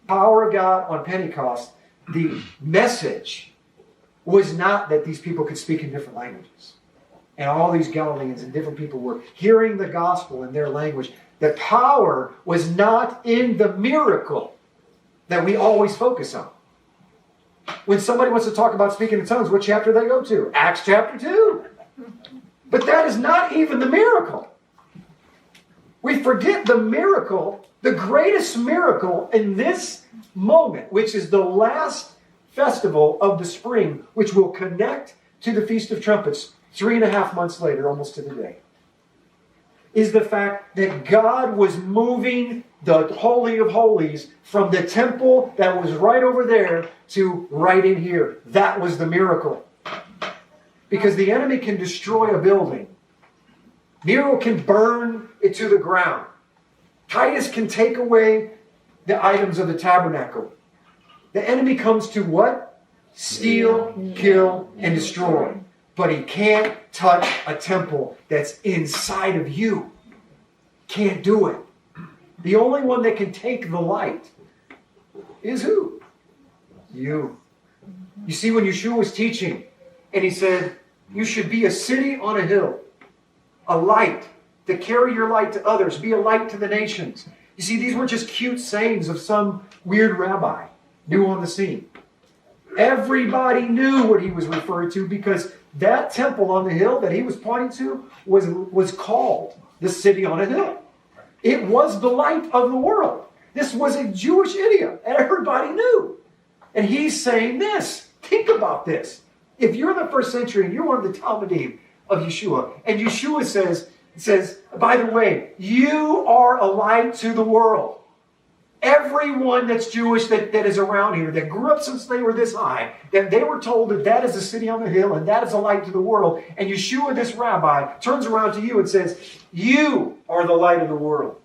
Power of God on Pentecost, the message was not that these people could speak in different languages. And all these Galileans and different people were hearing the gospel in their language. The power was not in the miracle that we always focus on. When somebody wants to talk about speaking in tongues, what chapter do they go to? Acts chapter 2. But that is not even the miracle. We forget the miracle, the greatest miracle in this moment, which is the last festival of the spring, which will connect to the Feast of Trumpets 3.5 months later, almost to the day, is the fact that God was moving the Holy of Holies from the temple that was right over there to right in here. That was the miracle. Because the enemy can destroy a building. Nero can burn it to the ground. Titus can take away the items of the tabernacle. The enemy comes to what? Steal, kill, and destroy. But he can't touch a temple that's inside of you. Can't do it. The only one that can take the light is who? You. You see, when Yeshua was teaching, and he said, you should be a city on a hill, a light, to carry your light to others, be a light to the nations. You see, these were just cute sayings of some weird rabbi new on the scene. Everybody knew what he was referring to because that temple on the hill that he was pointing to was called the city on a hill. It was the light of the world. This was a Jewish idiom, and everybody knew. And he's saying this. Think about this. If you're in the first century and you're one of the Talmudim of Yeshua, and Yeshua says, by the way, you are a light to the world. Everyone that's Jewish that is around here, that grew up since they were this high, that they were told that is a city on the hill and that is a light to the world. And Yeshua, this rabbi, turns around to you and says, you are the light of the world.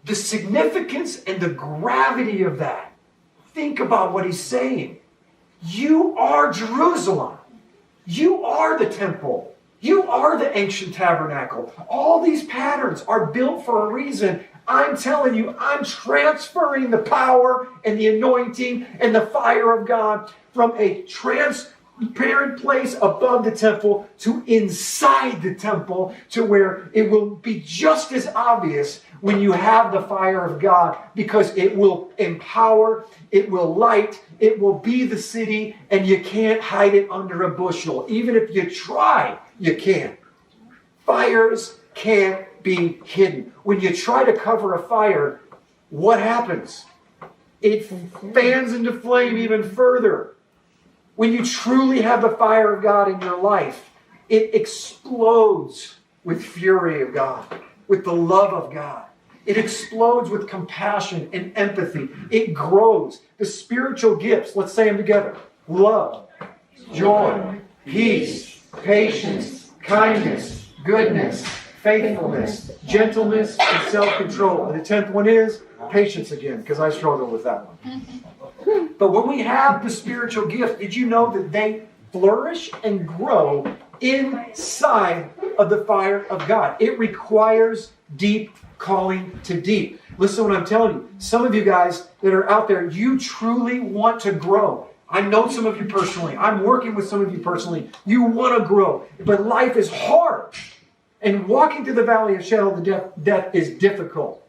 The significance and the gravity of that. Think about what he's saying. You are Jerusalem. You are the temple. You are the ancient tabernacle. All these patterns are built for a reason. I'm telling you, I'm transferring the power and the anointing and the fire of God from a transparent place above the temple to inside the temple, to where it will be just as obvious when you have the fire of God, because it will empower, it will light, it will be the city, and you can't hide it under a bushel. Even if you try, you can't. Fires can't be hidden. When you try to cover a fire, what happens? It fans into flame even further. When you truly have the fire of God in your life, it explodes with fury of God, with the love of God. It explodes with compassion and empathy. It grows. The spiritual gifts, let's say them together. Love, joy, peace, patience, kindness, goodness, faithfulness, gentleness, and self-control. And the 10th one is patience again, because I struggle with that one. But when we have the spiritual gift, did you know that they flourish and grow inside of the fire of God? It requires deep calling to deep. Listen to what I'm telling you. Some of you guys that are out there, you truly want to grow. I know some of you personally. I'm working with some of you personally. You want to grow. But life is hard. And walking through the valley of shadow of death is difficult.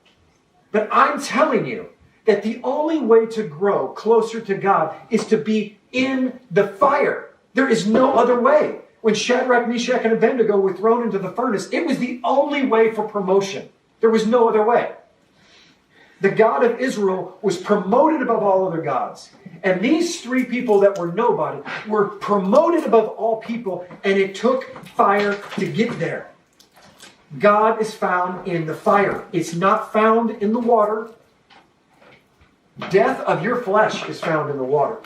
But I'm telling you that the only way to grow closer to God is to be in the fire. There is no other way. When Shadrach, Meshach, and Abednego were thrown into the furnace, it was the only way for promotion. There was no other way. The God of Israel was promoted above all other gods. And these three people that were nobody were promoted above all people, and it took fire to get there. God is found in the fire. It's not found in the water. Death of your flesh is found in the water.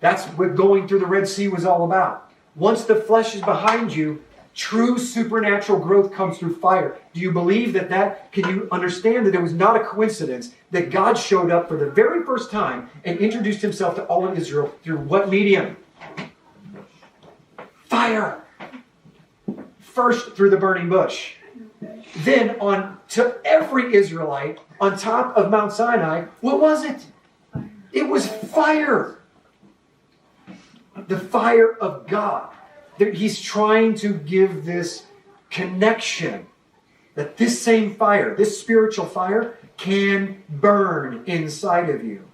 That's what going through the Red Sea was all about. Once the flesh is behind you, true supernatural growth comes through fire. Do you believe that? Can you understand that it was not a coincidence that God showed up for the very first time and introduced himself to all of Israel through what medium? Fire. First through the burning bush. then on to every Israelite on top of Mount Sinai, what was it? It was fire. The fire of God. He's trying to give this connection that this same fire, this spiritual fire, can burn inside of you.